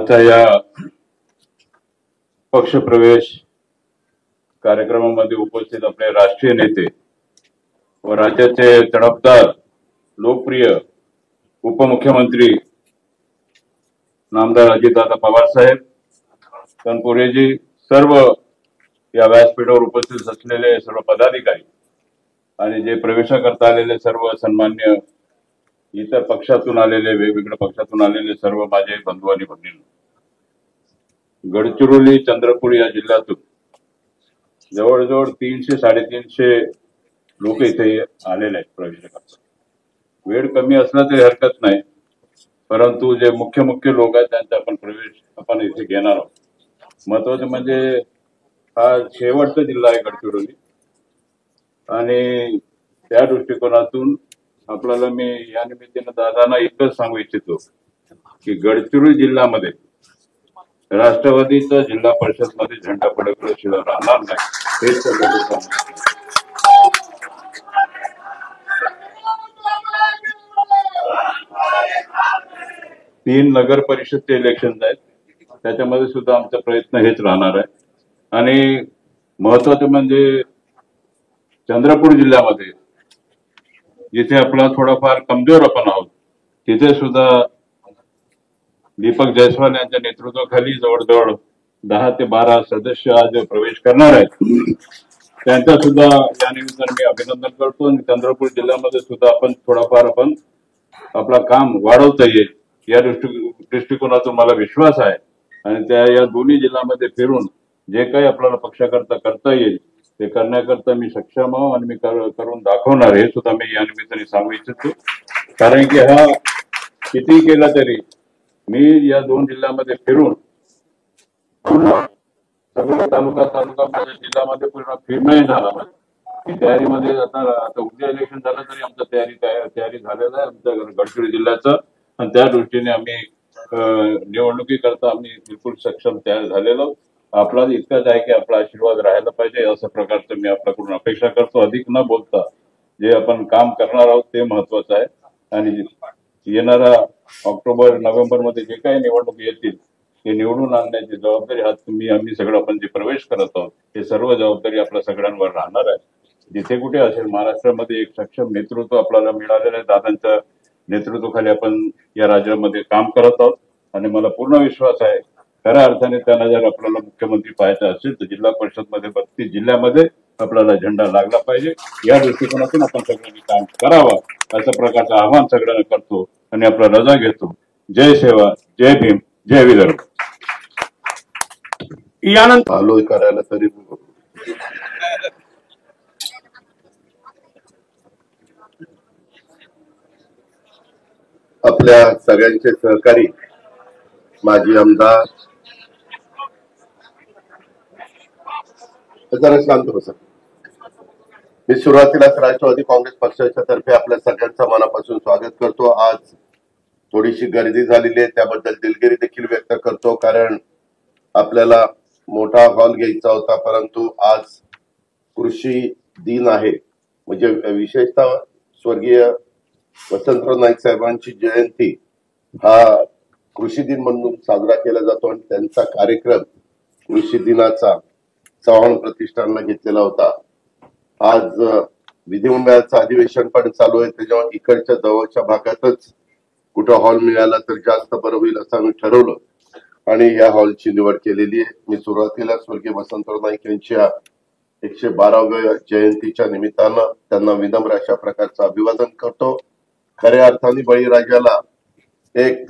आजच्या या पक्षप्रवेश कार्यक्रमामध्ये उपस्थित आपले राष्ट्रीय नेते व राज्याचे तडफदार लोकप्रिय उपमुख्यमंत्री नामदार अजितदादा पवार साहेब, तनपुरेजी, सर्व या व्यासपीठावर उपस्थित असलेले सर्व पदाधिकारी आणि जे प्रवेशाकरता आलेले सर्व सन्मान्य इतर पक्षातून आलेले, वेगवेगळ्या पक्षातून आलेले सर्व माझे बंधू आणि भगिनी, गडचिरोली चंद्रपूर या जिल्ह्यातून जवळजवळ 300-350 लोक इथे आलेले आहेत प्रवेशाकरता. वेळ कमी असला तरी हरकत नाही, परंतु जे मुख्य लोक आहेत त्यांचा आपण इथे घेणार आहोत. महत्वाचं म्हणजे हा शेवटचा जिल्हा आहे गडचिरोली, आणि त्या दृष्टिकोनातून आपल्याला मी या निमित्तानं दादांना इतकंच सांगू इच्छितो की गडचिरोली जिल्ह्यामध्ये राष्ट्रवादीचा जिल्हा परिषद मध्ये झेंडा फडकल्याशिवाय राहणार नाही. हेच तीन नगर परिषदचे इलेक्शन आहेत, त्याच्यामध्ये सुद्धा आमचा प्रयत्न हेच राहणार आहे. आणि महत्वाचं म्हणजे चंद्रपूर जिल्ह्यामध्ये जिथे आपला थोडाफार कमजोर आपण आहोत, तिथे सुद्धा दीपक जयस्वाल यांच्या नेतृत्वाखाली जवळजवळ 10 ते 12 सदस्य आज प्रवेश करणार आहेत. त्यांचा सुद्धा या निमित्ताने मी अभिनंदन करतो. आणि चंद्रपूर जिल्ह्यामध्ये सुद्धा आपण आपला काम वाढवता येईल या दृष्टिकोनातून मला विश्वास आहे. आणि त्या या दोन्ही जिल्ह्यामध्ये फिरून जे काही आपल्याला पक्षाकरता करता येईल ते करण्याकरता मी सक्षम आहो आणि मी करून दाखवणार, हे सुद्धा मी या निमित्ताने सांगू इच्छितो. कारण की हा किती केला तरी मी या दोन जिल्ह्यामध्ये फिरून सगळं तालुका माझ्या जिल्ह्यामध्ये पूर्ण फिरणंही झालं नाही. तयारीमध्ये आता उद्या इलेक्शन झालं तरी आमचं तयारी झालेलं आहे आमच्या गडचिरोली जिल्ह्याचं. आणि त्या दृष्टीने आम्ही निवडणुकीकरता आम्ही बिलकुल सक्षम तयार झालेलो. आपला इतकंच आहे की आपला आशीर्वाद राहायला पाहिजे, असं प्रकारचं मी आपल्याकडून अपेक्षा करतो. अधिक न बोलता जे आपण काम करणार आहोत ते महत्वाचं आहे. आणि येणारा ऑक्टोबर-नोव्हेंबर मध्ये जे काही निवडणूक येतील ते निवडून आणण्याची जबाबदारी आम्ही सगळं आपण जे प्रवेश करत आहोत हे सर्व जबाबदारी आपल्या सगळ्यांवर राहणार आहे. जिथे कुठे असेल महाराष्ट्रामध्ये एक सक्षम नेतृत्व आपल्याला मिळालेलं आहे. दादांच्या नेतृत्वाखाली आपण या राज्यामध्ये काम करत आहोत आणि मला पूर्ण विश्वास आहे खऱ्या अर्थाने त्यांना जर आपल्याला मुख्यमंत्री पाहायचं असेल तर जिल्हा परिषद मध्ये 32 जिल्ह्यामध्ये आपल्याला झेंडा लागला पाहिजे. या दृष्टिकोनातून आपण सगळ्यांनी काम करावं अशा प्रकारचं आव्हान सगळ्यांना करतो आणि आपला रजा घेतो. जय सेवा, जय भीम, जय विदर्भ. यानंतर आलोय करायला तरी आपल्या सगळ्यांचे सहकारी माजी आमदार जरा शांत बसा. मी सुरुवातीलाच राष्ट्रवादी काँग्रेस पक्षाच्या तर्फे आपल्या सगळ्यांचं मनापासून स्वागत करतो. आज थोडीशी गर्दी झालेली आहे त्याबद्दल दिलगिरी देखील व्यक्त करतो, कारण आपल्याला मोठा हॉल घ्यायचा होता, परंतु आज कृषी दिन आहे. म्हणजे विशेषतः स्वर्गीय वसंतराव नाईक साहेबांची जयंती हा कृषी दिन म्हणून साजरा केला जातो आणि त्यांचा कार्यक्रम कृषी दिनाचा चव्हाण प्रतिष्ठानला घेतलेला होता. आज विधिमंडळाचं अधिवेशन पण चालू आहे, त्याच्यामुळे इकडच्या जवळच्या भागातच कुठं हॉल मिळाला तर जास्त बरं होईल असं आम्ही ठरवलं आणि या हॉलची निवड केलेली आहे. मी सुरुवातीला स्वर्गीय वसंतराव नाईक यांच्या 112व्या जयंतीच्या निमित्तानं त्यांना विनम्र अशा प्रकारचं अभिवादन करतो. खऱ्या अर्थाने बळीराजाला एक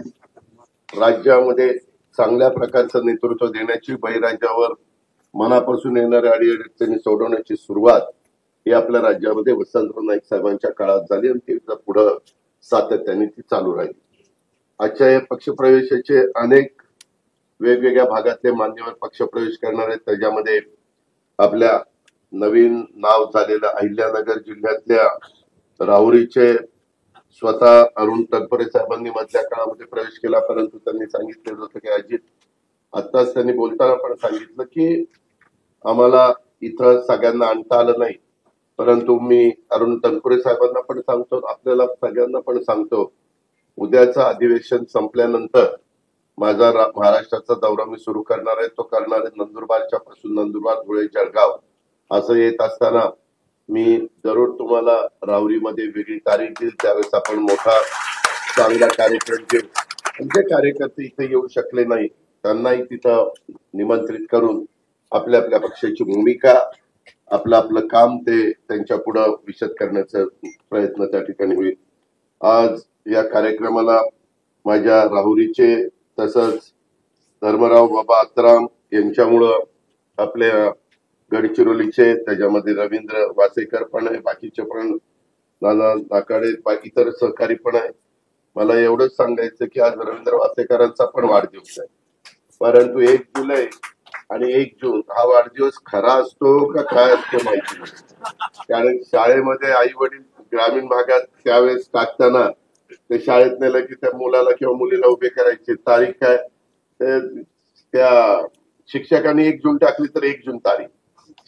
राज्यामध्ये चांगल्या प्रकारचं नेतृत्व देण्याची, बळीराजावर मनापासून येणाऱ्या अडीअडचणी सोडवण्याची सुरुवात ही आपल्या राज्यामध्ये वसंतराव नाईक साहेबांच्या काळात झाली आणि ती पुढं सातत्याने ती चालू राहिली. आजच्या या पक्षप्रवेशाचे अनेक वेगवेगळ्या भागातले मान्यवर पक्षप्रवेश करणार आहेत. त्याच्यामध्ये आपल्या नवीन नाव झालेल्या अहिल्यानगर जिल्ह्यातल्या राहुरीचे स्वतः अरुण तनपुरे साहेबांनी मधल्या काळामध्ये प्रवेश केला, परंतु त्यांनी सांगितलेलं होतं की अजित, आत्ताच त्यांनी बोलताना पण सांगितलं की आम्हाला इथं सगळ्यांना आणता आलं नाही, परंतु मी अरुण तनपुरे साहेबांना पण सांगतो, आपल्याला सगळ्यांना पण सांगतो, उद्याचं अधिवेशन संपल्यानंतर माझा महाराष्ट्राचा दौरा मी सुरू करणार आहे. तो करणार आहे नंदुरबारच्या पासून नंदुरबार, धुळे, जळगाव असं येत असताना मी जरूर तुम्हाला राहुरीमध्ये वेगळी तारीख देईल. त्यावेळेस आपण मोठा चांगला कार्यक्रम घेऊ. जे कार्यकर्ते इथे येऊ शकले नाही त्यांनाही तिथं निमंत्रित करून आपल्या आपल्या पक्षाची भूमिका, आपलं काम ते त्यांच्या पुढे विशद करण्याचा प्रयत्न त्या ठिकाणी होईल. आज या कार्यक्रमाला माझ्या राहुरीचे तसंच धर्मराव बाबा आत्राम यांच्यामुळं आपल्या गडचिरोलीचे, त्याच्यामध्ये रवींद्र वासेकर पण आहे, बाकीचे पण नाना नाकाडे, इतर सहकारी पण आहे. मला एवढंच सांगायचं की आज रवींद्र वासेकरांचा पण वाढदिवस आहे. परंतु 1 जुलै आणि 1 जून हा वाढदिवस खरा असतो का काय असतो माहिती नाही. कारण शाळेमध्ये आई वडील ग्रामीण भागात त्यावेळेस टाकताना ते शाळेत नेलं की त्या मुलाला किंवा मुलीला उभे करायचे. तारीख काय, त्या शिक्षकांनी 1 जून टाकली तर 1 जून तारीख,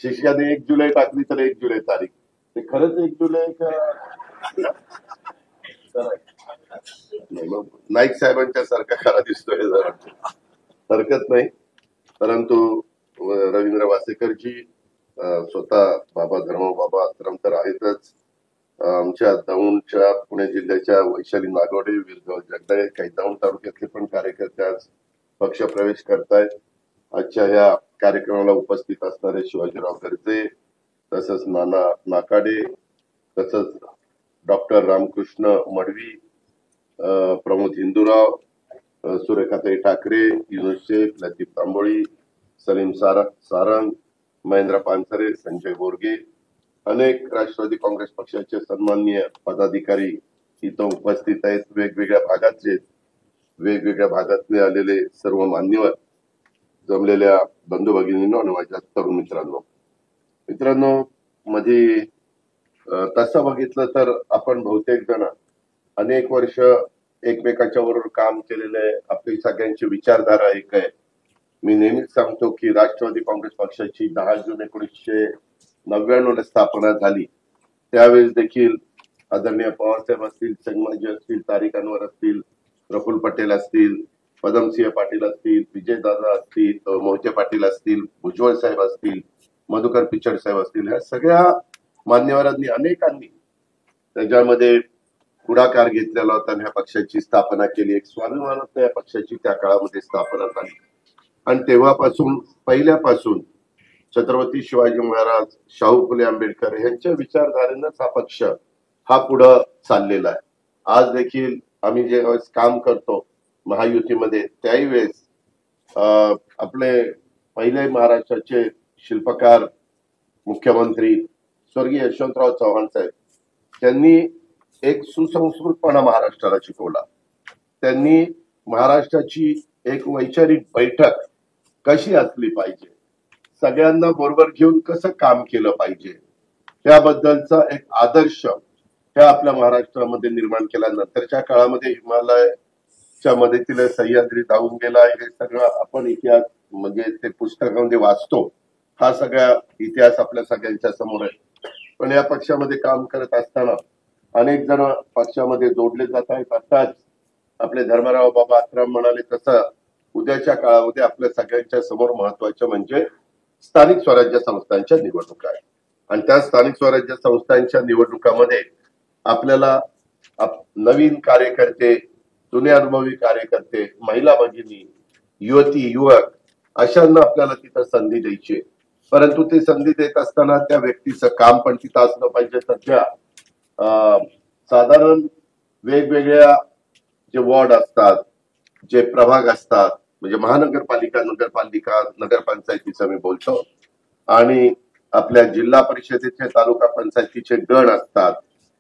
शिक्षकांनी 1 जुलै टाकली तर 1 जुलै तारीख. ते खरंच 1 जुलै का नाही? मग नाईक साहेबांच्या सारखा खरा दिसतोय जरा, हरकत नाही. परंतु रवींद्र वासेकरजी स्वतः बाबा धर्मराव बाबा आत्राम तर आहेतच. आमच्या दौंडच्या पुणे जिल्ह्याच्या वैशाली नागवडे, वीरगाव जगदाळे, काही दौंड तालुक्यातले पण कार्यकर्ते आज पक्षप्रवेश करतायत. आजच्या ह्या कार्यक्रमाला उपस्थित असणारे शिवाजीराव गर्जे, तसंच नाना नाकाडे, तसंच डॉक्टर रामकृष्ण मडवी, प्रमोद हिंदूराव, सुरेखाताई ठाकरे, युनुस शेख, लतीफ तांबोळी, सलीम सारंग, महेंद्र पानसरे, संजय बोरगे, अनेक राष्ट्रवादी काँग्रेस पक्षाचे सन्माननीय पदाधिकारी इथं उपस्थित आहेत. वेगवेगळ्या भागातले आलेले सर्व मान्यवर, जमलेल्या बंधू भगिनींनो आणि माझ्या तरुण मित्रांनो, मध्ये तसं बघितलं तर आपण बहुतेक जण अनेक वर्ष एकमेकाच्या बरोबर काम केलेले, आपली सगळ्यांची विचारधारा एक आहे. मी नेहमीच सांगतो की राष्ट्रवादी काँग्रेस पक्षाची 10 जून 1999 स्थापना झाली. त्यावेळेस देखील आदरणीय पवारसाहेब असतील, संगमाजी असतील, तारिक अनवर असतील, प्रफुल्ल पटेल असतील, पदमसिंह पाटील असतील, विजयदादा असतील, मोहिते पाटील असतील, भुजबळ साहेब असतील, मधुकर पिचड साहेब असतील, ह्या सगळ्या मान्यवरांनी अनेकांनी त्याच्यामध्ये पुढाकार घेतलेला होता आणि ह्या पक्षाची स्थापना केली. एक स्वाभिमानात या पक्षाची त्या काळामध्ये स्थापना झाली आणि तेव्हापासून पहिल्यापासून छत्रपती शिवाजी महाराज, शाहू फुले आंबेडकर यांच्या विचारधारेनंच हा पक्ष हा पुढं चाललेला आहे. आज देखील आम्ही जे काम करतो महायुतीमध्ये, त्याही वेळेस आपले पहिले महाराष्ट्राचे शिल्पकार मुख्यमंत्री स्वर्गीय यशवंतराव चव्हाण साहेब, त्यांनी एक सुसंस्कृतपणा महाराष्ट्राला शिकवला. त्यांनी महाराष्ट्राची एक वैचारिक बैठक कशी असली पाहिजे, सगळ्यांना बरोबर घेऊन कसं काम केलं पाहिजे, त्याबद्दलचा एक आदर्श त्या आपल्या महाराष्ट्रामध्ये निर्माण केला. नंतरच्या काळामध्ये हिमालयाच्या मदतीने सह्याद्री धावून गेला, हे सगळं आपण इतिहास म्हणजे ते पुस्तकामध्ये वाचतो. हा सगळा इतिहास आपल्या सगळ्यांच्या समोर आहे. पण या पक्षामध्ये काम करत असताना अनेक जण पक्षामध्ये जोडले जात आहेत. आताच आपले धर्मराव बाबा आत्राम म्हणाले तसं उद्याच्या काळामध्ये आपल्या सगळ्यांच्या समोर महत्वाचं म्हणजे स्थानिक स्वराज्य संस्थांच्या निवडणुका आहेत. आणि त्या स्थानिक स्वराज्य संस्थांच्या निवडणुकामध्ये आपल्याला नवीन कार्यकर्ते, जुने अनुभवी कार्यकर्ते, महिला भगिनी, युवती युवक अशांना आपल्याला तिथं संधी द्यायची. परंतु ती संधी देत असताना त्या व्यक्तीचं काम पण तिथं असलं पाहिजे. सध्या साधारण वेगवेगळ्या जे वॉर्ड असतात, जे प्रभाग असतात, म्हणजे महानगरपालिका, नगरपंचायतीचं मी बोलतो, आणि आपल्या जिल्हा परिषदेचे, तालुका पंचायतीचे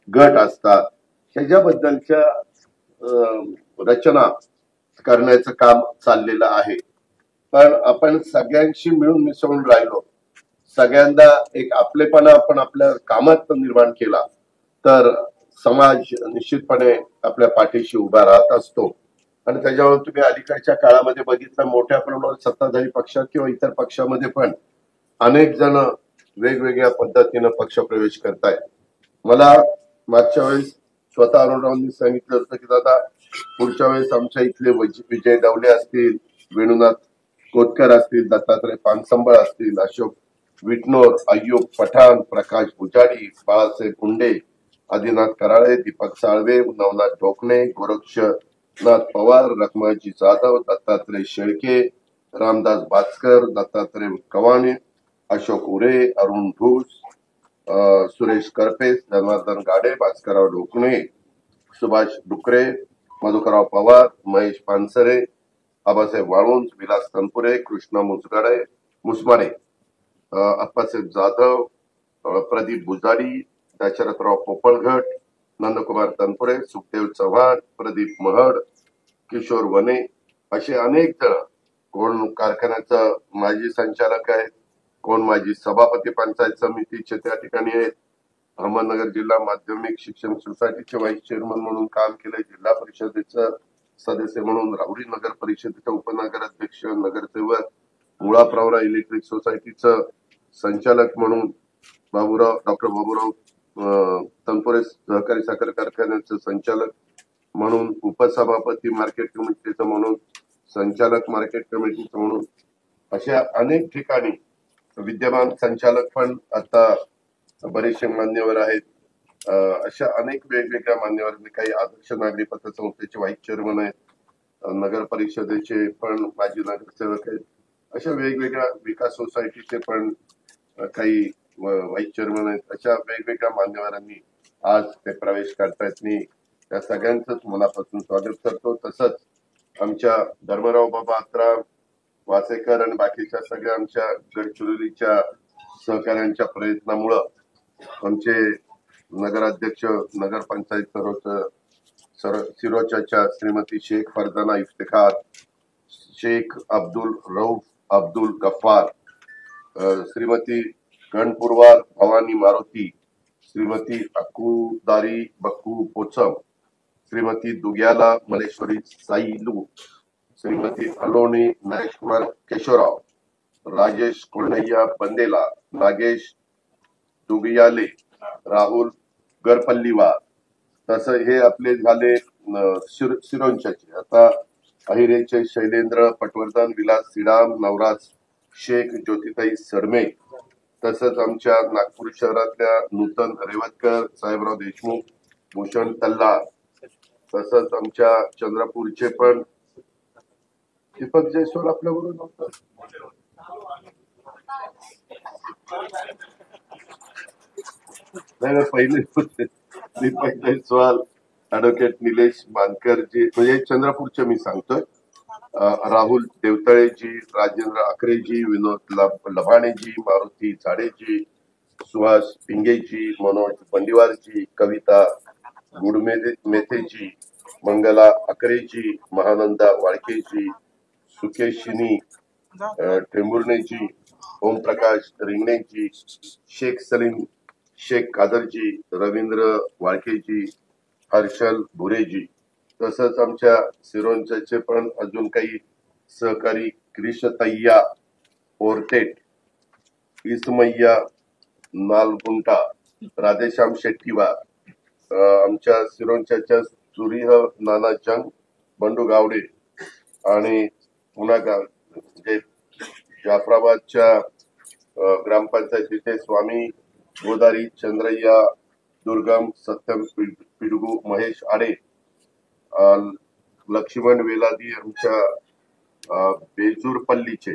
गट असतात, ह्याच्याबद्दलच्या रचना करण्याचं काम चाललेलं आहे. पण आपण सगळ्यांशी मिळून मिसळून राहिलो, सगळ्यांना एक आपलेपणा आपण आपल्या कामात निर्माण केला तर समाज निश्चितपणे आपल्या पाठीशी उभा राहत असतो. आणि त्याच्यावर तुम्ही अलीकडच्या काळामध्ये बघितलं, मोठ्या प्रमाणात सत्ताधारी पक्षात किंवा इतर पक्षामध्ये पण अनेक जण वेगवेगळ्या पद्धतीनं पक्षप्रवेश करतायत. मला मागच्या वेळेस स्वतः अरुणरावांनी सांगितलं होतं की दादा पुढच्या वेळेस आमच्या इथले विजय डवले असतील, वेणुनाथ कोतकर असतील, दत्तात्रय पानसंबळ असतील, अशोक विटनोर, अय्यूब पठाण, प्रकाश भुजाडी, बाळासाहेब मुंडे, आदिनाथ कराळे, दीपक साळवे, नवनाथ ढोकणे, गोरक्षनाथ पवार, रखमाजी जाधव, दत्तात्रय शेळके, रामदास बाचकर, दत्तात्रय कवाणे, अशोक उरे, अरुण घोष, सुरेश करपे, जनार्दन गाडे, भास्करराव ढोकणे, सुभाष डुकरे, मधुकरराव पवार, महेश पानसरे, आबासाहेब वाळुंज, विलास तनपुरे, कृष्णा मुसमाडे, अप्पासाहेब जाधव, प्रदीप भुजाडी, दशरथराव पोपळघट, नंदकुमार तनपुरे, सुखदेव चव्हाण, प्रदीप महड, किशोर वने, असे अनेक जण, कोण कारखान्याचा माजी संचालक आहेत, कोण माजी सभापती पंचायत समितीचे त्या ठिकाणी आहेत, अहमदनगर जिल्हा माध्यमिक शिक्षण सोसायटीचे व्हाईस चेअरमन म्हणून काम केले, जिल्हा परिषदेचं सदस्य म्हणून, राहुरी नगर परिषदेचे उपनगर अध्यक्ष, नगरसेवक, मुळा प्रवरा इलेक्ट्रिक सोसायटीचं संचालक म्हणून, डॉक्टर बाबूराव तनपुरे सहकारी साखर कारखान्याचं संचालक म्हणून, उपसभापती मार्केट कमिटीचं म्हणून, संचालक मार्केट कमिटीचं म्हणून, अशा अनेक ठिकाणी विद्यमान संचालक पण आता बरेचसे मान्यवर आहेत. अशा अनेक वेगवेगळ्या मान्यवरांनी, काही आदर्श नागरी पतसंस्थेचे व्हाईस चेअरमन आहेत, नगर परिषदेचे पण माजी नगरसेवक आहेत, अशा वेगवेगळ्या विकास सोसायटीचे पण काही व्हाईस चेअरमन आहेत. अशा वेगवेगळ्या मान्यवरांनी आज ते प्रवेश करतायत. मी त्या सगळ्यांचंच मनापासून स्वागत करतो. तसंच आमच्या धर्मराव बाबा अत्रा, वासेकर आणि बाकीच्या सगळ्या आमच्या गडचिरोलीच्या सहकाऱ्यांच्या प्रयत्नामुळं आमचे नगराध्यक्ष, नगरपंचायत सिरोच्याच्या श्रीमती शेख फरजाना इफ्तिखार, शेख अब्दुल रऊफ अब्दुल गफ्फार, श्रीमती गणपुरवार भवानी मारुती, श्रीमती अक्कुदारी बक्कू पोचम, श्रीमती दुग्याला मलेश्वरी साईलू, श्रीमती अलोनी नरेश कुमार केशवराव, राजेश कोंडैया बंदेला, नागेश दुगियाले, राहुल गरपल्लीवार. तसं हे आपले झाले सिरोंचाचे. आता अहिरेचे शैलेंद्र पटवर्धन, विलास सिडाम, नवराज शेख, ज्योतिताई सडमे, तसंच आमच्या नागपूर शहरातल्या नूतन रेवतकर, साहेबराव देशमुख, भूषण तल्ला, तसंच आमच्या चंद्रपूरचे पण दीपक जयस्वाल आपल्याबरोबर नव्हतं. नाही, पहिले दीपक जयस्वाल, ऍडव्होकेट निलेश मानकरजी, म्हणजे चंद्रपूरचे मी सांगतोय, राहुल देवतळेजी, राजेंद्र अकरेजी, विनोद लभाणेजी, मारुती झाडेजी, सुहास पिंगेजी, मनोज बंडीवारजी, कविता गुडमेथेजी, मंगला अकरेजी, महानंदा वाळकेजी, सुकेशिनी टेंभुर्णेजी, ओमप्रकाश रिंगणेजी, शेख सलीम शेख कादरजी, रवींद्र वाळकेजी, हर्षल भुरेजी, तसंच आमच्या सिरोंचाचे पण अजून काही सहकारी क्रिशतय्या ओरतेट, इसमय्या नालगुंटा, राधेश्याम शेट्टीवार, आमच्या सिरोंचाच्या सुरीह नाना जंग, बंडू गावडे, आणि पुन्हा म्हणजे जाफराबादच्या ग्रामपंचायतीचे स्वामी गोदारी चंद्रय्या दुर्गम, सत्यम पिडगू, महेश आडे, लक्ष्मण वेलादी, आमच्या बेजूरपल्लीचे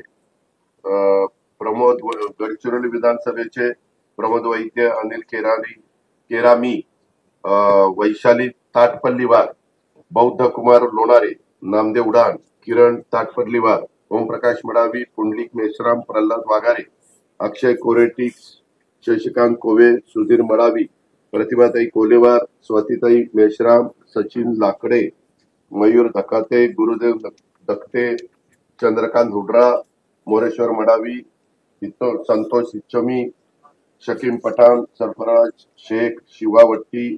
प्रमोद, गडचिरोली विधानसभेचे प्रमोद वैद्य, अनिल केरामी, वैशाली ताटपल्लीवार, बौद्ध कुमार लोणारे, नामदेव उडान, किरण ताटपल्लीवार, ओमप्रकाश मडावी, पुंडलिक मेश्राम, प्रल्हाद वाघारे, अक्षय कोरेटिक, शशिकांत कोवे, सुधीर मडावी, प्रतिभाताई कोलेवार, स्वातीताई मेश्राम, सचिन लाकडे, मयूर धकाते, गुरुदेव दखते, चंद्रकांत हुड्रा, मोरेश्वर मडावी, संतोष इच्छमी, शकीम पठाण, सरफराज शेख, शिवावट्टी,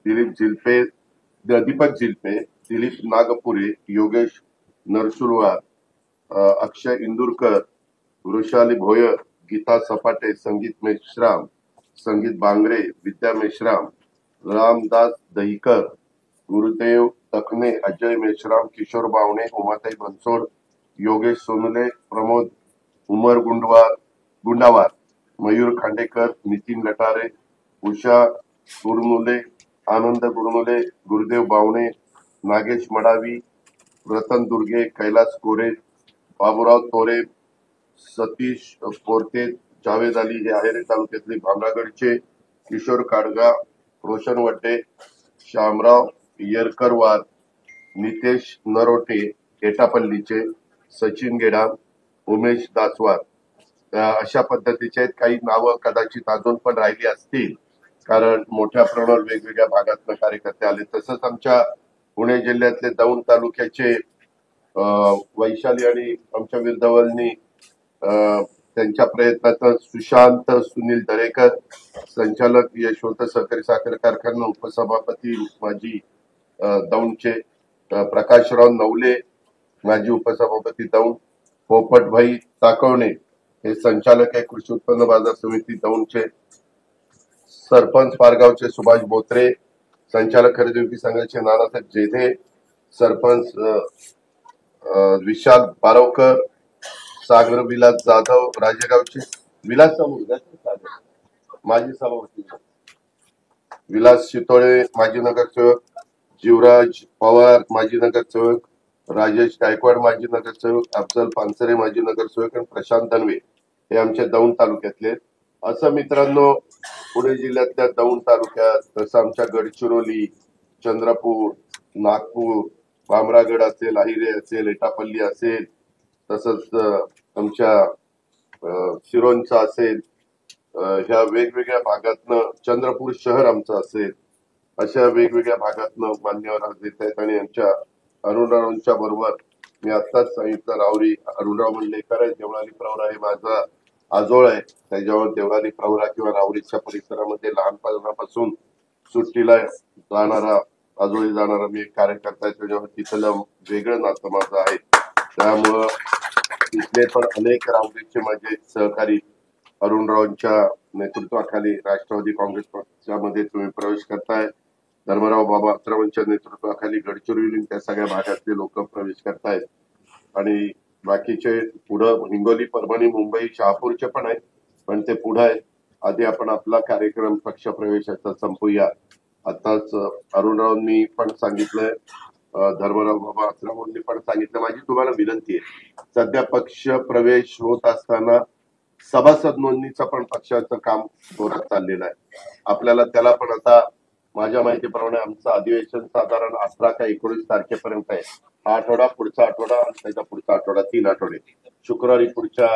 दीपक झिल्पे, दिलीप नागपुरे, योगेश नरसुलवार, अक्षय इंदुरकर, वृषाली भोयर, गीता सपाटे, संगीत मेश्राम, संगीत बांगरे, विद्या मेश्राम, रामदास दहीकर, गुरुदेव तकने, अजय मेश्राम, किशोर बावणे, उमाताई बनसोड, योगेश सोनुले, प्रमोद उमर गुंडावार, मयूर खांडेकर, नितीन लटारे, उषा गुरनुले, आनंद गुरनुले, गुरुदेव बावणे, नागेश मडावी, रतन दुर्गे, कैलास कोरे, बाबूराव तोरे, सतीश पोरते, जावेद अली हे आहेरे तालुक्यातले भामरागडचे, किशोर काडगा, रोशन वड्डे, श्यामराव येरकरवार, नितेश नरोटे एटापल्लीचे, सचिन गेडाम, उमेश दासवार, अशा पद्धतीचे आहेत. काही नावं कदाचित अजून पण राहिली असतील कारण मोठ्या प्रमाणावर वेगवेगळ्या भागातून कार्यकर्ते आले. तसंच आमच्या पुणे जिल्ह्यातले दौंड तालुक्याचे वैशाली आणि आमच्या विरधवलनी त्यांच्या प्रयत्नात सुशांत सुनील दरेकर, संचालक यशवंत सहकारी साखर कारखाना, उपसभापती माजी दौंडचे प्रकाशराव नवले, माजी उपसभापती दौंड, पोपटभाई ताकवणे हे संचालक आहे कृषी उत्पन्न बाजार समिती दौंडचे, सरपंच पारगावचे सुभाष बोत्रे, संचालक खरेदी विक्री संघाचे नानासाहेब जेधे, सरपंच विशाल बारवकर, सागर विलास जाधव राजेगावचे, विलास माजी सभापती विलास शितोळे माजी नगरसेवक, जीवराज पवार माजी नगरसेवक, राजेश गायकवाड माजी नगरसेवक, अफजल पानसरे माजी नगरसेवक आणि प्रशांत दनवे हे आमच्या दौंड तालुक्यातले. असं मित्रांनो पुणे जिल्ह्यातल्या दौंड तालुक्यात, तसं आमच्या गडचिरोली, चंद्रपूर, नागपूर, भामरागड असेल, अहिरे असेल, एटापल्ली असेल, तसंच आमच्या सिरोंचा असेल, ह्या वेगवेगळ्या भागातनं चंद्रपूर शहर आमचं असेल, अशा वेगवेगळ्या भागातनं मान्यवर आज येत आहेत. आणि आमच्या अरुणरावांच्या बरोबर मी आत्ताच सांगितलं, रावरी अरुणराव मंडलेकर आहे, देवळाली प्रवरा हे माझा आजोळ आहे. त्याच्यावर देवळाली प्रवरा किंवा रावरीच्या परिसरामध्ये लहानपणापासून सुट्टीला जाणारा, आजोळी जाणारा मी एक कार्यकर्ता आहे. त्याच्यावर तिथलं वेगळं नातं माझं आहे. त्यामुळं तिथले पण अनेक रावरीचे माझे सहकारी अरुणरावांच्या नेतृत्वाखाली राष्ट्रवादी काँग्रेस पक्षामध्ये तुम्ही प्रवेश करताय. धर्मराव बाबा अत्रवांच्या नेतृत्वाखाली गडचिरोली त्या सगळ्या भागातले लोक प्रवेश करतायत. आणि बाकीचे पुढं हिंगोली, परभणी, मुंबई, शहापूरचे पण आहेत, पण ते पुढे आहेत. आधी आपण आपला कार्यक्रम पक्ष प्रवेशाचा संपूया. आताच अरुणरावांनी पण सांगितलंय, धर्मराव बाबा अत्रवांनी पण सांगितलं. माझी तुम्हाला विनंती आहे, सध्या पक्ष प्रवेश होत असताना सभासद नोंदणीचं पण पक्षाचं काम जोरात चाललेलं आहे. आपल्याला त्याला पण आता माझ्या माहितीप्रमाणे आमचं अधिवेशन साधारण 18 का 19 तारखेपर्यंत आहे. हा आठवडा, पुढचा आठवडा आणि त्याच्या पुढचा आठवडा, 3 आठवडे. शुक्रवारी पुढच्या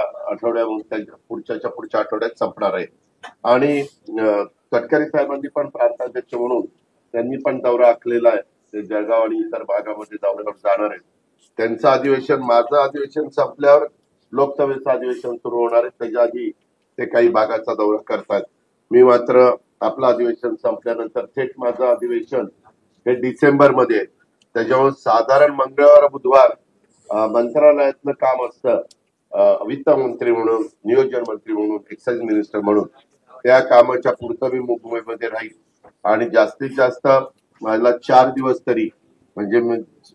पुढच्या आठवड्यात संपणार आहे. आणि तटकरे साहेबांनी पण प्रांताध्यक्ष म्हणून त्यांनी पण दौरा आखलेला आहे. ते जळगाव आणि इतर भागामध्ये दौऱ्यावर जाणार आहेत. त्यांचं अधिवेशन, माझं अधिवेशन संपल्यावर लोकसभेचं अधिवेशन सुरू होणार आहे. त्याच्या आधी ते काही भागाचा दौरा करतात. मी मात्र आपलं अधिवेशन संपल्यानंतर थेट माझं अधिवेशन हे डिसेंबरमध्ये आहे. त्याच्यावर साधारण मंगळवार बुधवार मंत्रालयातलं काम असतं, वित्त मंत्री म्हणून, नियोजन मंत्री म्हणून, एक्साइज मिनिस्टर म्हणून. त्या कामाच्या पुरतं मी मुंबईमध्ये राहील. आणि जास्तीत जास्त मला 4 दिवस तरी, म्हणजे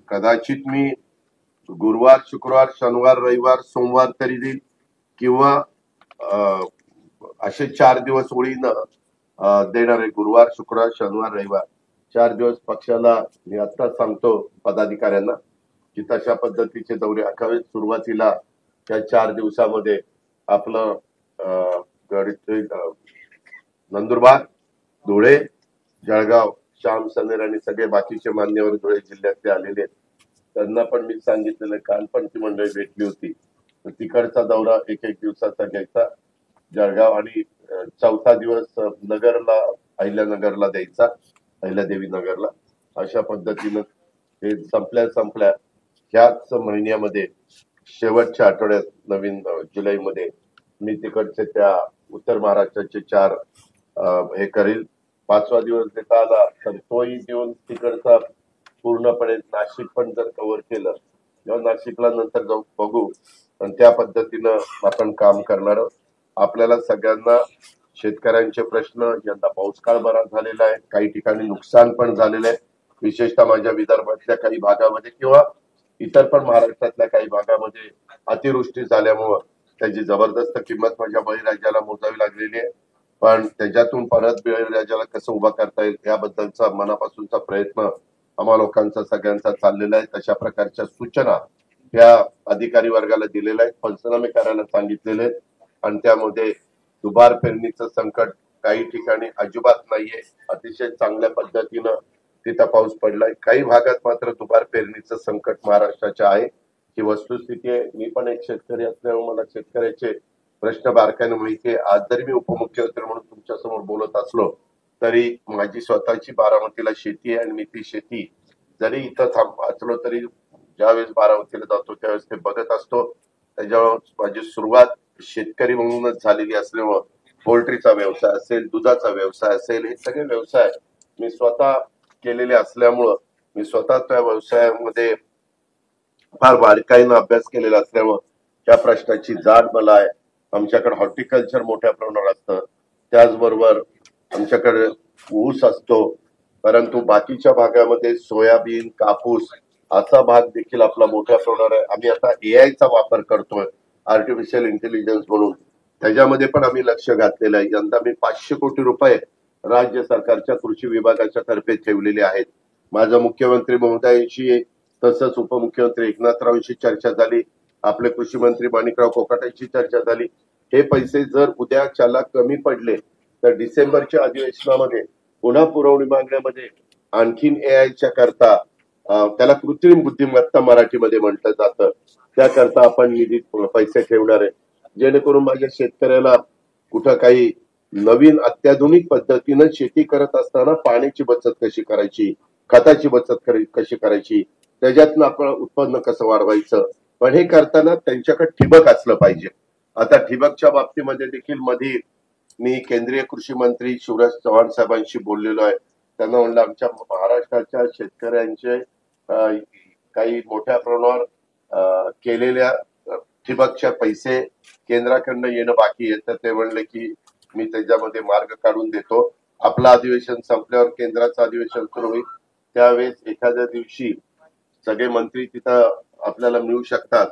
कदाचित मी गुरुवार, शुक्रवार, शनिवार, रविवार, सोमवार तरी देईल, किंवा असे 4 दिवस ओळीनं देणार आहे. गुरुवार, शुक्रवार, शनिवार, रविवार 4 दिवस पक्षाला मी आत्ताच सांगतो पदाधिकाऱ्यांना की तशा पद्धतीचे दौरे आखावे. सुरुवातीला त्या 4 दिवसामध्ये आपलं नंदुरबार, धुळे, जळगाव, श्याम सनेर आणि सगळे बाकीचे मान्यवर धुळे जिल्ह्यातले आलेले आहेत. त्यांना पण मी सांगितलेलं, काल पण ती मंडळी भेटली होती. तिकडचा दौरा 1-1 दिवसाचा घ्यायचा, जळगाव, आणि 4था दिवस नगरला, अहिल्यानगरला द्यायचा, अहिल्यादेवी नगरला. अशा पद्धतीनं हे संपल्या ह्याच महिन्यामध्ये शेवटच्या आठवड्यात नवीन जुलैमध्ये मी तिकडचे त्या उत्तर महाराष्ट्राचे 4 हे करेल. 5वा दिवस देता आला तर तोही देऊन तिकडचा पूर्णपणे नाशिक पण जर कव्हर केलं, तेव्हा नाशिकला नंतर जाऊन बघू. आणि त्या पद्धतीनं आपण काम करणार आहोत. आपल्याला सगळ्यांना शेतकऱ्यांचे प्रश्न, यंदा पाऊस काळ बरा झालेला आहे, काही ठिकाणी नुकसान पण झालेलं आहे. विशेषतः माझ्या विदर्भातल्या काही भागामध्ये किंवा इतर पण महाराष्ट्रातल्या काही भागामध्ये अतिवृष्टी झाल्यामुळं त्याची जबरदस्त किंमत माझ्या बळीराजाला मोजावी लागलेली आहे. पण त्याच्यातून परत बळीराजाला कसं उभा करता येईल याबद्दलचा मनापासूनचा प्रयत्न आम्हा लोकांचा सगळ्यांचा चाललेला आहे. तशा प्रकारच्या सूचना या अधिकारी वर्गाला दिलेल्या आहेत, पंचनामे करायला सांगितलेले आहेत आणि त्यामध्ये दुबार पेरणीचं संकट काही ठिकाणी अजिबात नाहीये. अतिशय चांगल्या पद्धतीनं तिथं पाऊस पडलाय. काही भागात मात्र दुबार पेरणीचं संकट महाराष्ट्राच्या आहे ही वस्तुस्थिती आहे. मी पण एक शेतकरी असल्यामुळे मला शेतकऱ्याचे प्रश्न बारकाईने माहिती आहे. आज जरी मी उपमुख्यमंत्री म्हणून तुमच्या समोर बोलत असलो तरी माझी स्वतःची बारामतीला शेती आहे आणि मी ती शेती जरी इथं असलो तरी ज्यावेळेस बारामतीला जातो त्यावेळेस ते बघत असतो. त्याच्यावर माझी सुरुवात शेतकरी म्हणूनच झालेली असल्यामुळं पोल्ट्रीचा व्यवसाय असेल, दुधाचा व्यवसाय असेल, हे सगळे व्यवसाय मी स्वतः केलेले असल्यामुळं मी स्वतः त्या व्यवसायामध्ये फार बारकाईनं अभ्यास केलेला असल्यामुळं त्या प्रश्नाची जाण मला आहे. आमच्याकडे हॉर्टिकल्चर मोठ्या प्रमाणावर असतं, त्याचबरोबर आमच्याकडे ऊस असतो, परंतु बाकीच्या भागामध्ये सोयाबीन, कापूस असा भाग देखील आपला मोठ्या प्रमाणावर आहे. आम्ही आता AI चा वापर करतोय, आर्टिफिशियल इंटेलिजन्स म्हणून, त्याच्यामध्ये पण आम्ही लक्ष घातलेलं आहे. यंदा मी 500 कोटी रुपये राज्य सरकारच्या कृषी विभागाच्या तर्फे ठेवलेले आहेत. माझं मुख्यमंत्री महोदयांशी तसंच उपमुख्यमंत्री एकनाथरावांशी चर्चा झाली, आपले कृषी मंत्री माणिकराव कोकाटेंशी चर्चा झाली. हे पैसे जर उद्याच्याला कमी पडले तर डिसेंबरच्या अधिवेशनामध्ये पुन्हा पुरवणी मागण्यामध्ये आणखीन AIच्या करता त्याला कृत्रिम बुद्धिमत्ता मराठीमध्ये म्हटलं जातं, त्याकरता आपण निधीत पैसे ठेवणार आहे, जेणेकरून माझ्या शेतकऱ्याला कुठं काही नवीन अत्याधुनिक पद्धतीनं शेती करत असताना पाण्याची बचत कशी करायची, खताची बचत कशी करायची, त्याच्यातनं आपण उत्पन्न कसं वाढवायचं. पण हे करताना त्यांच्याकडे ठिबक असलं पाहिजे. आता ठिबकच्या बाबतीमध्ये देखील मध्ये मी केंद्रीय कृषी मंत्री शिवराज चव्हाण साहेबांशी बोललेलो आहे. त्यांना म्हणलं आमच्या महाराष्ट्राच्या शेतकऱ्यांचे काही मोठ्या प्रमाणावर केलेल्या ठिबकच्या पैसे केंद्राकडनं येणं बाकी आहे. तर ते म्हणले की मी त्याच्यामध्ये मार्ग काढून देतो. आपलं अधिवेशन संपल्यावर केंद्राचं अधिवेशन सुरू होईल, त्यावेळेस एखाद्या दिवशी सगळे मंत्री तिथं आपल्याला मिळू शकतात.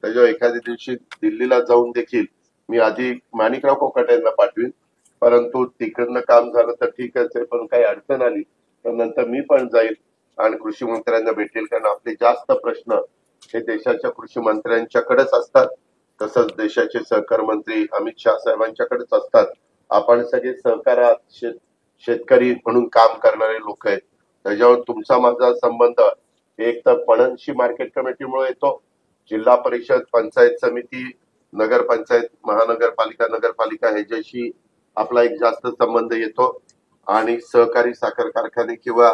त्याच्यावर एखाद्या दिवशी दिल्लीला जाऊन देखील मी आधी माणिकराव कोकाटे यांना पाठवीन, परंतु तिकडनं काम झालं तर ठीकच आहे, पण काही अडचण आली तर नंतर मी पण जाईल आणि कृषी मंत्र्यांना भेटेल. कारण आपले जास्त प्रश्न हे देशाच्या कृषी मंत्र्यांच्याकडेच असतात, तसंच देशाचे सहकार मंत्री अमित शाह साहेबांच्याकडेच असतात. आपण सगळे सहकारात शेतकरी म्हणून काम करणारे लोक आहेत. त्याच्यावर तुमचा माझा संबंध एक तर पणनशी मार्केट कमिटीमुळे येतो, जिल्हा परिषद, पंचायत समिती, नगरपंचायत, महानगरपालिका, नगरपालिका ह्याच्याशी आपला एक जास्त संबंध येतो आणि सहकारी साखर कारखाने किंवा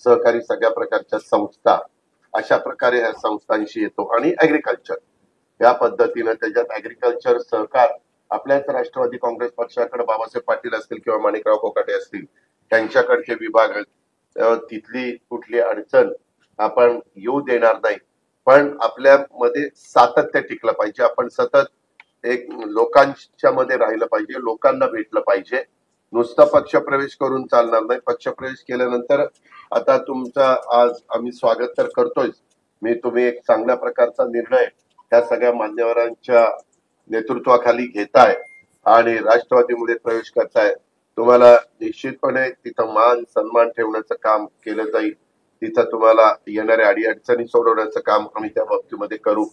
सहकारी सगळ्या प्रकारच्या संस्था अशा प्रकारे ह्या संस्थांशी येतो आणि ऍग्रिकल्चर या पद्धतीनं. त्याच्यात ऍग्रिकल्चर सहकार आपल्याच राष्ट्रवादी काँग्रेस पक्षाकडे बाबासाहेब पाटील असतील किंवा माणिकराव कोकाटे असतील त्यांच्याकडचे विभाग आहेत. तिथली कुठली अडचण आपण येऊ देणार नाही, पण आपल्यामध्ये सातत्य टिकलं पाहिजे. आपण सतत एक लोकांच्या मध्ये राहिलं पाहिजे, लोकांना भेटलं पाहिजे. नुसतं पक्षप्रवेश करून चालणार नाही. पक्षप्रवेश केल्यानंतर आता तुमचा आज आम्ही स्वागत तर करतोय, तुम्ही एक चांगल्या प्रकारचा निर्णय त्या सगळ्या मान्यवरांच्या नेतृत्वाखाली घेताय आणि राष्ट्रवादीमध्ये प्रवेश करताय. तुम्हाला निश्चितपणे तिथं मान सन्मान ठेवण्याचं काम केलं जाईल. तिथं तुम्हाला येणाऱ्या अडीअडचणी सोडवण्याचं काम आम्ही त्या बाबतीमध्ये करू.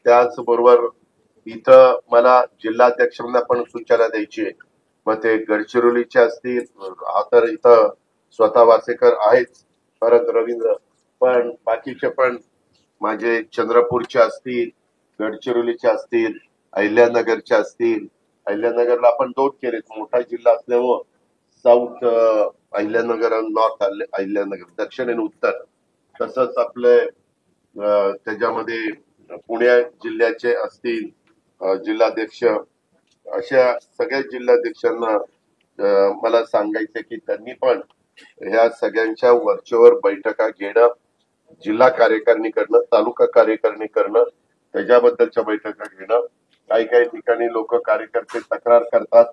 त्याचबरोबर इथं मला जिल्हाध्यक्षांना पण सूचना द्यायची आहे. मग ते गडचिरोलीचे असतील, तर इथं स्वतः वासेकर आहेच, परत रवींद्र, पण बाकीचे पण माझे चंद्रपूरचे असतील, गडचिरोलीचे असतील, अहिल्यानगरचे असतील. अहिल्यानगरला आपण 2 केलेत, मोठा जिल्हा असल्यामुळं साऊथ अहिल्यानगर आणि नॉर्थ अहिल्यानगर, दक्षिण आणि उत्तर. तसंच आपले त्याच्यामध्ये पुणे जिल्ह्याचे असतील जिल्हाध्यक्ष, अशा सगळ्या जिल्हाध्यक्षांना मला सांगायचं की त्यांनी पण ह्या सगळ्यांच्या वरचेवर बैठका घेणं, जिल्हा कार्यकारिणी करणं, तालुका कार्यकारिणी करणं, त्याच्याबद्दलच्या बैठका घेणं. काही काही ठिकाणी लोक कार्यकर्ते तक्रार करतात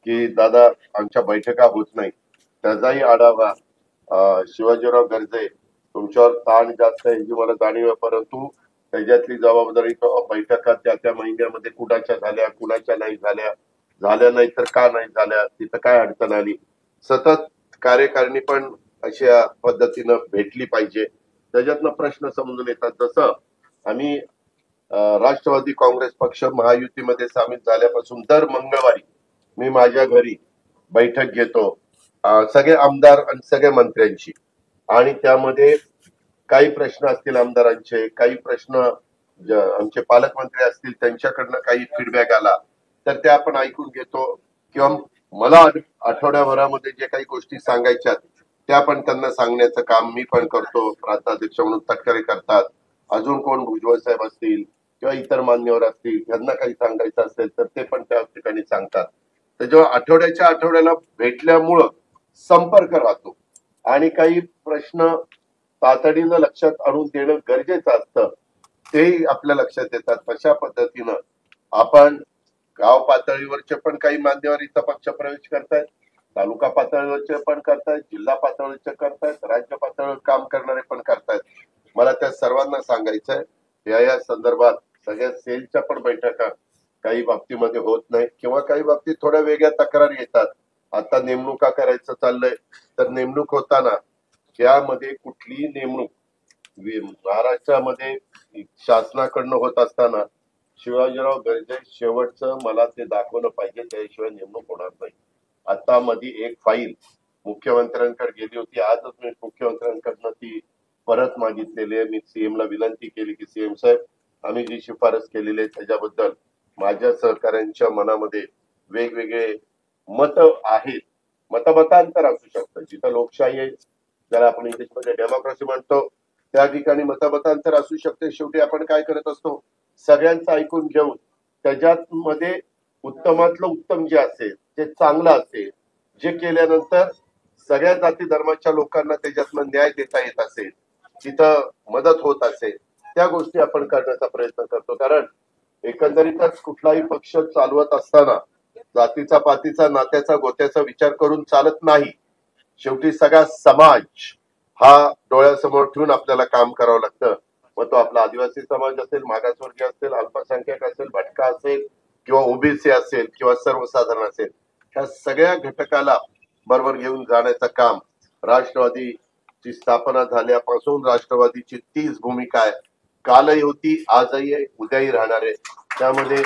की दादा आमच्या बैठका होत नाही, त्याचाही आढावा शिवाजीराव गर्जे तुमच्यावर ताण जास्त आहे याची मला जाणीव आहे, परंतु त्याच्यातली जबाबदारी बैठका त्या त्या महिन्यामध्ये कुणाच्या झाल्या कुणाच्या नाही झाल्या, झाल्या नाही तर का नाही झाल्या, तिथं काय अडचण आली, सतत कार्यकारिणी पण अशा पद्धतीनं भेटली पाहिजे, त्याच्यातनं प्रश्न समजून येतात. जसं आम्ही राष्ट्रवादी काँग्रेस पक्ष महायुतीमध्ये सामील झाल्यापासून दर मंगळवारी मी माझ्या घरी बैठक घेतो सगळे आमदार आणि सगळ्या मंत्र्यांची, आणि त्यामध्ये काही प्रश्न असतील आमदारांचे, काही प्रश्न आमचे पालकमंत्री असतील त्यांच्याकडनं काही फीडबॅक आला तर ते आपण ऐकून घेतो, किंवा मला आठवड्याभरामध्ये जे काही गोष्टी सांगायच्या त्या पण त्यांना सांगण्याचं काम मी पण करतो. प्रांताध्यक्ष म्हणून तटकरे करतात, अजून कोण भुजबळ साहेब असतील किंवा इतर मान्यवर असतील त्यांना काही सांगायचं असेल तर ते पण त्या ठिकाणी सांगतात. त्याच्यावर आठवड्याच्या आठवड्याला भेटल्यामुळं संपर्क राहतो आणि काही प्रश्न तातडीनं लक्षात आणून देणं गरजेचं असतं तेही आपल्या लक्षात येतात. तशा पद्धतीनं आपण गाव पातळीवरचे पण काही मान्यवर इथं पक्षप्रवेश करतायत, तालुका पातळीवरचे पण करतायत, जिल्हा पातळीवरचे करतायत, राज्य पातळीवर काम करणारे पण करतायत. मला त्या सर्वांना सांगायचंय या संदर्भात सगळ्या सेलच्या पण बैठका काही बाबतीमध्ये होत नाही किंवा काही बाबतीत थोड्या वेगळ्या तक्रारी येतात. आता नेमणुका करायचं चाललंय तर नेमणूक होताना त्यामध्ये कुठलीही नेमणूक महाराष्ट्रामध्ये शासनाकडनं होत असताना शिवाजीराव गर्जे शेवटचं मला ते दाखवलं पाहिजे, त्याशिवाय नेमणूक होणार नाही. आता मध्ये एक फाईल मुख्यमंत्र्यांकडे गेली होती, आजच मी मुख्यमंत्र्यांकडनं ती परत मागितलेली आहे. मी सीएम ला विनंती केली की सीएम साहेब आम्ही जी शिफारस केलेली आहे त्याच्याबद्दल माझ्या सहकाऱ्यांच्या मनामध्ये वेगवेगळे मत आहेत, मतमतांतर असू शकतं. जिथं लोकशाही आहे, ज्याला आपण इंग्लिशमध्ये डेमोक्रेसी म्हणतो, त्या ठिकाणी मतमतांतर असू शकते. शेवटी आपण काय करत असतो, सगळ्यांचं ऐकून घेऊन त्याच्यात मध्ये उत्तमातलं उत्तम जे असेल, जे चांगलं असेल, जे केल्यानंतर सगळ्या जाती धर्माच्या लोकांना त्याच्यातनं न्याय देता येत असेल, तिथं मदत होत असेल, त्या गोष्टी आपण करण्याचा प्रयत्न करतो. कारण एकंदरीतच कुठलाही पक्ष चालवत असताना जातीचा पातीचा नात्याचा गोत्याचा विचार करून चालत नाही. शेवटी सगळा समाज हा डोळ्यासमोर ठेवून आपल्याला काम करावं लागतं. मग तो आपला आदिवासी समाज असेल, मागासवर्गीय असेल, अल्पसंख्याक असेल, भटका असेल किंवा ओबीसी असेल किंवा सर्वसाधारण असेल, ह्या सगळ्या घटकाला बरोबर घेऊन जाण्याचं काम राष्ट्रवादीची स्थापना झाल्यापासून राष्ट्रवादीची तीच भूमिका आहे. कालही होती, आजही आहे, उद्याही राहणार आहे. त्यामध्ये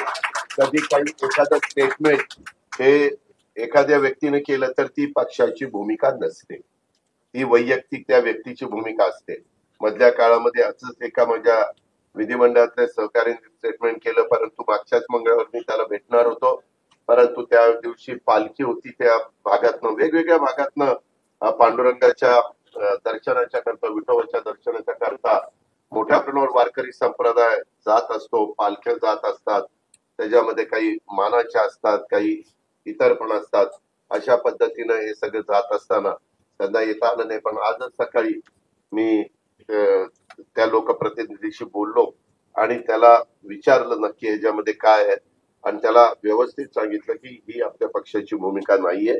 कधी काही एखादं स्टेटमेंट हे एखाद्या व्यक्तीने केलं तर ती पक्षाची भूमिका नसते, ती वैयक्तिक त्या व्यक्तीची भूमिका असते. मधल्या काळामध्ये असंच एका माझ्या विधिमंडळातल्या सहकार्याने स्टेटमेंट केलं, परंतु मागच्याच मंगळवारी मी त्याला भेटणार होतो, परंतु त्या दिवशी पालखी होती, त्या भागातनं वेगवेगळ्या भागातनं पांडुरंगाच्या दर्शनाच्या करता, विठोबाच्या दर्शनाच्या करता मोठ्या प्रमाणावर वारकरी संप्रदाय जात असतो, पालख्या जात असतात. त्याच्यामध्ये काही मानाच्या असतात, काही इतर पण असतात. अशा पद्धतीनं हे सगळं जात असताना त्यांना येता आलं नाही. पण आजच सकाळी मी त्या लोकप्रतिनिधीशी बोललो आणि त्याला विचारलं नक्की याच्यामध्ये काय आहे, आणि त्याला व्यवस्थित सांगितलं की ही आपल्या पक्षाची भूमिका नाहीये,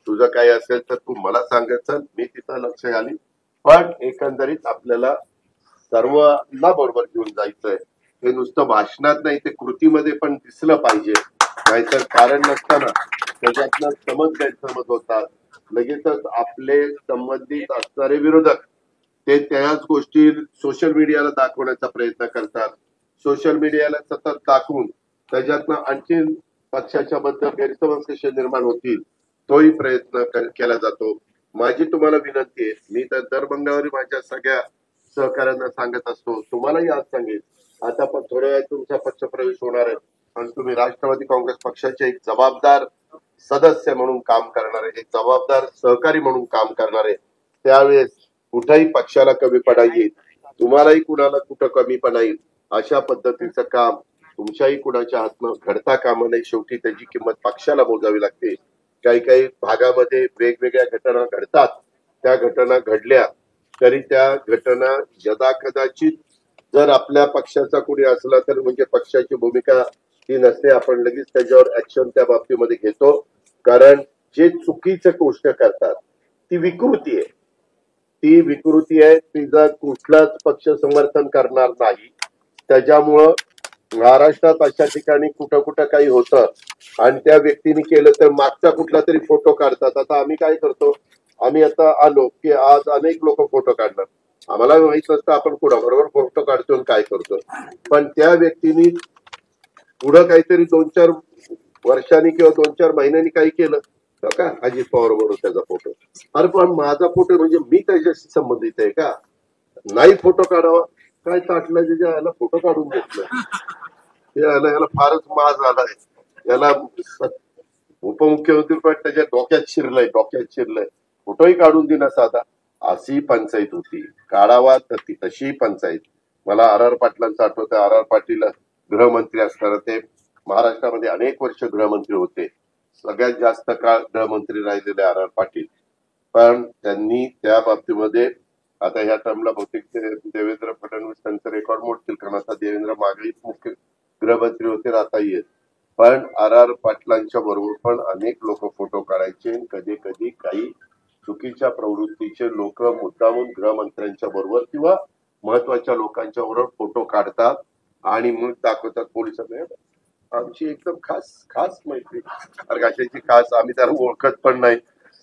तुझं काय असेल तर तू मला सांगायचं, मी तिथं लक्ष घालीन, पण एकंदरीत आपल्याला सर्वांना बरोबर घेऊन जायचंय. हे नुसतं भाषणात नाही, ते कृतीमध्ये पण दिसलं पाहिजे. नाहीतर कारण नसताना त्याच्यातनं समज गैरसमज होतात. लगेचच आपले संबंधित असणारे विरोधक ते त्याच गोष्टी सोशल मीडियाला दाखवण्याचा प्रयत्न करतात. सोशल मीडियाला सतत दाखवून त्याच्यातनं आणखी पक्षाच्या बद्दल गैरसमज कसे निर्माण होतील तोही प्रयत्न केला जातो. माझी तुम्हाला विनंती आहे, मी तर दर मंगळवारी माझ्या सगळ्या सहकार्यांना सांगत असतो, तुम्हालाही आज सांगेल, आता पण थोड्या वेळात तुमचा पक्षप्रवेश होणार आहे आणि तुम्ही राष्ट्रवादी काँग्रेस पक्षाचे एक जबाबदार सदस्य म्हणून काम करणारे, एक जबाबदार सहकारी म्हणून काम करणारे, त्यावेळेस कुठेही पक्षाला कमीपणा येईल, तुम्हालाही कुणाला कुठं कमीपणा येईल, अशा पद्धतीचं काम तुमच्याही कुणाच्या हातनं घडता कामा नये. शेवटी त्याची किंमत पक्षाला मोजावी लागते. काही काही भागामध्ये वेगवेगळ्या घटना घडतात, त्या घटना घडल्या तरी त्या घटना यदाकदाचित जर आपल्या पक्षाचा कोणी असला तर म्हणजे पक्षाची भूमिका ती नसते, आपण लगेच त्याच्यावर ऍक्शन त्या बाबतीमध्ये घेतो. कारण जे चुकीचं गोष्ट करतात ती विकृती आहे, ती विकृती आहे, तिचा कुठलाच पक्ष समर्थन करणार नाही. त्याच्यामुळं महाराष्ट्रात अशा ठिकाणी कुठं कुठं काही होतं आणि त्या व्यक्तीने केलं तर मागचा कुठला तरी फोटो काढतात. आता आम्ही काय करतो, आम्ही आता आलो की आज अनेक लोक फोटो काढणार, आम्हाला माहित नसतं आपण कुणाबरोबर फोटो काढतो आणि काय करतो, पण त्या व्यक्तीने पुढं काहीतरी 2-4 वर्षांनी किंवा 2-4 महिन्यांनी काही केलं तर का अजित पवार बरोबर त्याचा फोटो, अरे पण माझा फोटो म्हणजे मी त्याच्याशी संबंधित आहे का? नाही फोटो काढावा, काय ताटलं त्याच्या याला फोटो काढून घेतलं, याला फारच माज आलाय, याला उपमुख्यमंत्री पण त्याच्या डोक्यात शिरलंय, फोटोही काढून दिला साधा. अशी पंचायत होती, काढावा तर ती तशी पंचायत. मला आर पाटलांचं आठवतं, आर पाटील गृहमंत्री असताना ते महाराष्ट्रामध्ये अनेक वर्ष गृहमंत्री होते, सगळ्यात जास्त काळ गृहमंत्री राहिलेले आर पाटील. पण त्यांनी त्या बाबतीमध्ये आता ह्या टर्मला बहुतेक देवेंद्र फडणवीस त्यांचं रेकॉर्ड मोडतील, कारण आता देवेंद्र मागेही मुख्य गृहमंत्री होते, आताही आहेत. पण आर पाटलांच्या बरोबर पण अनेक लोक फोटो काढायचे, कधी कधी काही चुकीच्या प्रवृत्तीचे लोक मुद्दामून गृहमंत्र्यांच्या बरोबर किंवा महत्वाच्या लोकांच्या बरोबर फोटो काढतात आणि मग दाखवतात पोलिसांना, आमची एकदम खास खास मैत्री. कशाची खास, आम्ही त्याला ओळखत पण नाही,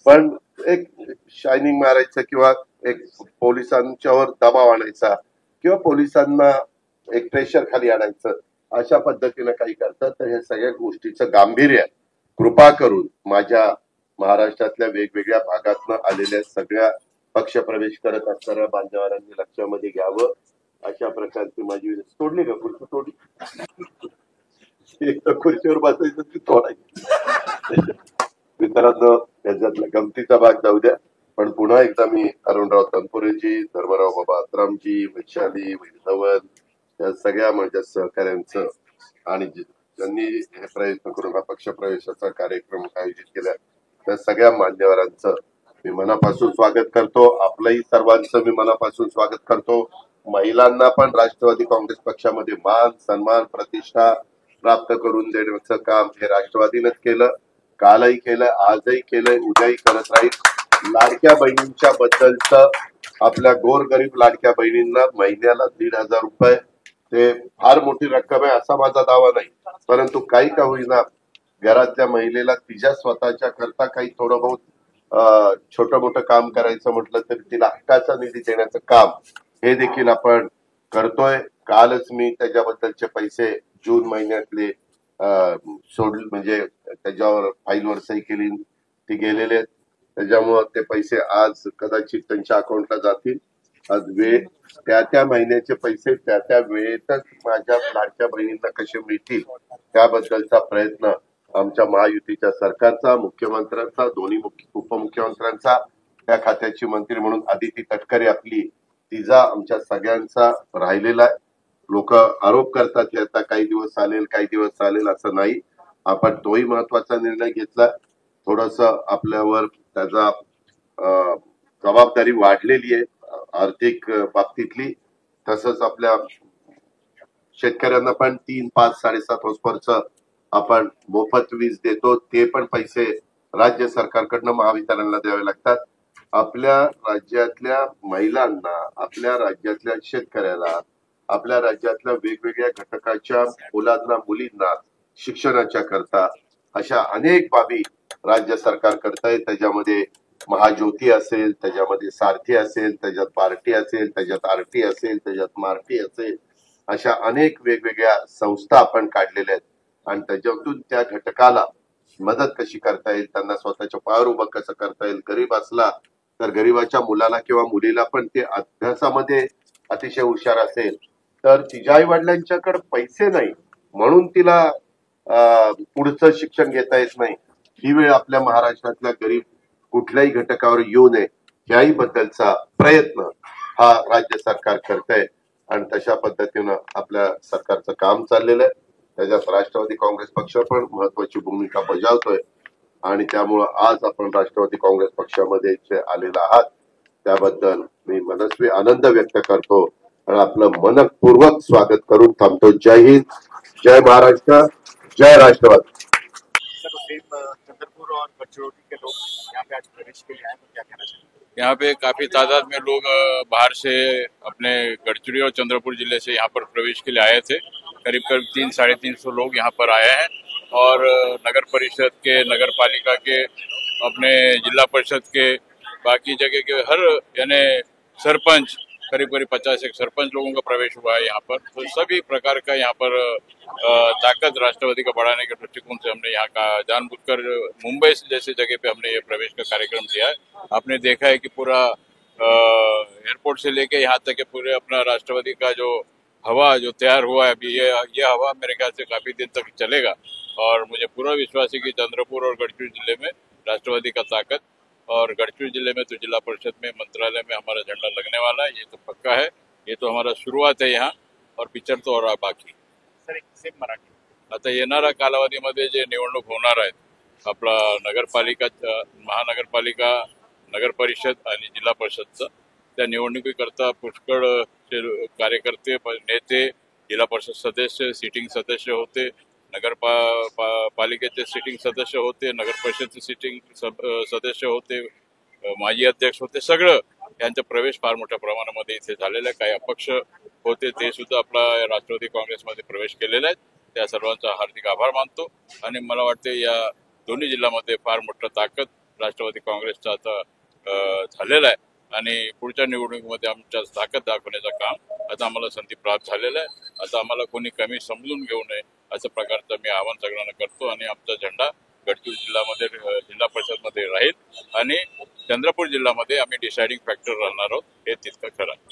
पण एक शायनिंग मारायचं किंवा एक पोलिसांच्यावर दबाव आणायचा किंवा पोलिसांना एक प्रेशर खाली आणायचं, अशा पद्धतीने काही करतात. तर ह्या सगळ्या गोष्टीचं गांभीर्य कृपा करून माझ्या महाराष्ट्रातल्या वेगवेगळ्या भागातनं आलेल्या सगळ्या पक्ष प्रवेश करत असणाऱ्या बांधवांनी लक्षामध्ये घ्यावं. अशा प्रकारची माझी तोडली का खुर्ची तोडली, एक तर खुर्चीवर बसायचं ती तोडायची. मित्रांनो, त्याच्यातला गमतीचा भाग जाऊ द्या, पण पुन्हा एकदा मी अरुणराव तनपुरेजी, धर्मराव बाबा आत्रामजी, वैशाली, वैष्णवन या सगळ्या माझ्या सहकाऱ्यांचं आणि ज्यांनी हे प्रयत्न करून हा पक्ष प्रवेशाचा कार्यक्रम आयोजित केला त्या सगळ्या मान्यवरांचं मी मनापासून स्वागत करतो. आपलंही सर्वांचं मी मनापासून स्वागत करतो. महिलांना पण राष्ट्रवादी काँग्रेस पक्षामध्ये मान सन्मान प्रतिष्ठा प्राप्त करून देण्याचं काम हे राष्ट्रवादीनंच केलं, कालही केलं, आजही केलंय, उद्याही करत राहील. लाडक्या बहिणींच्या बद्दलचं आपल्या गोरगरीब लाडक्या बहिणींना महिन्याला 1,500 रुपये, ते फार मोठी रक्कम आहे असा माझा दावा नाही, परंतु काही का होईना घरातल्या महिलेला तिच्या स्वतःच्या करता काही थोडं बहुत छोटं मोठं काम करायचं म्हटलं तरी तिला हक्काचा निधी देण्याचं काम हे देखील आपण करतोय. कालच मी त्याच्याबद्दलचे पैसे जून महिन्यातले सोडले, म्हणजे त्याच्यावर फाईलवर सही केली, ती गेलेले, त्याच्यामुळं ते पैसे आज कदाचित त्यांच्या अकाउंटला जातील. आज वेळ त्या महिन्याचे पैसे त्या वेळेतच माझ्या लाडक्या बहिणींना कसे मिळतील त्याबद्दलचा प्रयत्न आमच्या महायुतीच्या सरकारचा, मुख्यमंत्र्यांचा, दोन्ही उपमुख्यमंत्र्यांचा, त्या खात्याची मंत्री म्हणून आदिती तटकरे आपली, तिचा, आमच्या सगळ्यांचा राहिलेला आहे. लोक आरोप करतात की आता काही दिवस चालेल, असं नाही. आपण तोही महत्वाचा निर्णय घेतला. थोडस आपल्यावर त्याचा जबाबदारी वाढलेली आहे आर्थिक बाबतीतली, तसंच आपल्या शेतकऱ्यांना पण 3, 5, 7.5 हॉर्सपावरचं आपण मोफत वीज देतो, ते पण पैसे राज्य सरकारकडनं महावितरणला द्यावे लागतात. आपल्या राज्यातल्या महिलांना, आपल्या राज्यातल्या शेतकऱ्याला, आपल्या राज्यातल्या वेगवेगळ्या घटकाच्या मुलांना मुलींना शिक्षणाच्या करता अशा अनेक बाबी राज्य सरकार करतंय. त्याच्यामध्ये महाज्योती असेल, त्याच्यामध्ये सारथी असेल, त्याच्यात पार्टी असेल, त्याच्यात आरटी असेल, त्याच्यात मारटी असेल, अशा अनेक वेगवेगळ्या संस्था आपण काढलेल्या आहेत आणि त्याच्यातून त्या घटकाला मदत कशी करता येईल, त्यांना स्वतःच्या पायावर उभं कसं करता येईल. गरीब असला तर गरीबाच्या मुलाला किंवा मुलीला पण ते अभ्यासामध्ये अतिशय हुशार असेल तर तिच्या आई वडिलांच्याकडे पैसे नाही म्हणून तिला पुढचं शिक्षण घेता येत नाही, ही वेळ आपल्या महाराष्ट्रातल्या गरीब कुठल्याही घटकावर येऊ नये याही बद्दलचा प्रयत्न हा राज्य सरकार करतंय आणि तशा पद्धतीनं आपल्या सरकारचं काम चाललेलं आहे. त्याच्यात राष्ट्रवादी काँग्रेस पक्ष पण महत्वाची भूमिका बजावतोय आणि त्यामुळं आज आपण राष्ट्रवादी काँग्रेस पक्षामध्ये जे आलेला आहात त्याबद्दल मी मनस्वी आनंद व्यक्त करतो आणि आपलं मनपूर्वक स्वागत करून थांबतो. जय हिंद, जय महाराष्ट्र, जय राष्ट्रवादी. चंद्रपुर और गढ़चिरौली के लोग यहाँ पे आज प्रवेश के लिए आए, तो क्या कहना चाहिए? यहाँ पे काफी तादाद में लोग बाहर से अपने गढ़चिड़ी और चंद्रपुर जिले से यहाँ पर प्रवेश के लिए आए थे। करीब करीब 300-350 लोग यहाँ पर आए हैं और नगर परिषद के, नगर पालिका के, अपने जिला परिषद के, बाकी जगह के हर यानी सरपंच, करीब करीब 50 सरपंच लोगों का प्रवेश हुआ है यहाँ पर। तो सभी प्रकार का यहाँ पर ताकत राष्ट्रवादी का बढ़ाने के दृष्टिकोण से हमने यहाँ का जानबूझकर मुंबई जैसे जगह पे हमने ये प्रवेश का कार्यक्रम किया है। आपने देखा है कि पूरा एयरपोर्ट से लेके यहाँ तक के पूरे अपना राष्ट्रवादी का जो हवा जो तैयार हुआ है अभी, ये हवा मेरे ख्याल से काफी दिन तक चलेगा और मुझे पूरा विश्वास है कि चंद्रपुर और गढ़चिड़ी जिले में राष्ट्रवादी का ताकत, और गढ़चिड़ी जिले में तो जिला परिषद में, मंत्रालय में हमारा झंडा लगने वाला है, ये तो पक्का है। ये तो हमारा शुरुआत आहे यहाँ और पिक्चर तो और बाकी मराठी। आता येणाऱ्या कालावधीमध्ये जे निवडणूक होणार आहेत आपला नगरपालिका, महानगरपालिका, नगर परिषद आणि जिल्हा परिषदचा, त्या निवडणुकीकरता पुष्कळ कार्यकर्ते, नेते, जिल्हा परिषद सदस्य, सिटिंग सदस्य होते, पालिकेचे सिटिंग सदस्य होते, नगर परिषदचे सिटिंग सदस्य होते, माजी अध्यक्ष होते, सगळं यांचा प्रवेश फार मोठ्या प्रमाणामध्ये इथे झालेला आहे। काही अपक्ष होते ते सुद्धा आपला राष्ट्रवादी काँग्रेसमध्ये प्रवेश केलेला आहे। त्या सर्वांचा हार्दिक आभार मानतो आणि मला वाटते या दोन्ही जिल्ह्यामध्ये फार मोठं ताकद राष्ट्रवादी काँग्रेसचा आता झालेला आहे आणि पुढच्या निवडणुकीमध्ये आमच्या ताकद दाखवण्याचं काम आता आम्हाला संधी प्राप्त झालेलं आहे। आता आम्हाला कोणी कमी समजून घेऊ नये अशा प्रकारचं मी आवाहन सगळ्यांना करतो आणि आमचा झेंडा गडचिरोली जिल्ह्यामध्ये, जिल्हा परिषदमध्ये राहील आणि चंद्रपूर जिल्ह्यामध्ये आम्ही डिसाइडिंग फॅक्टर राहणार आहोत, हे तितकं खरं आहे।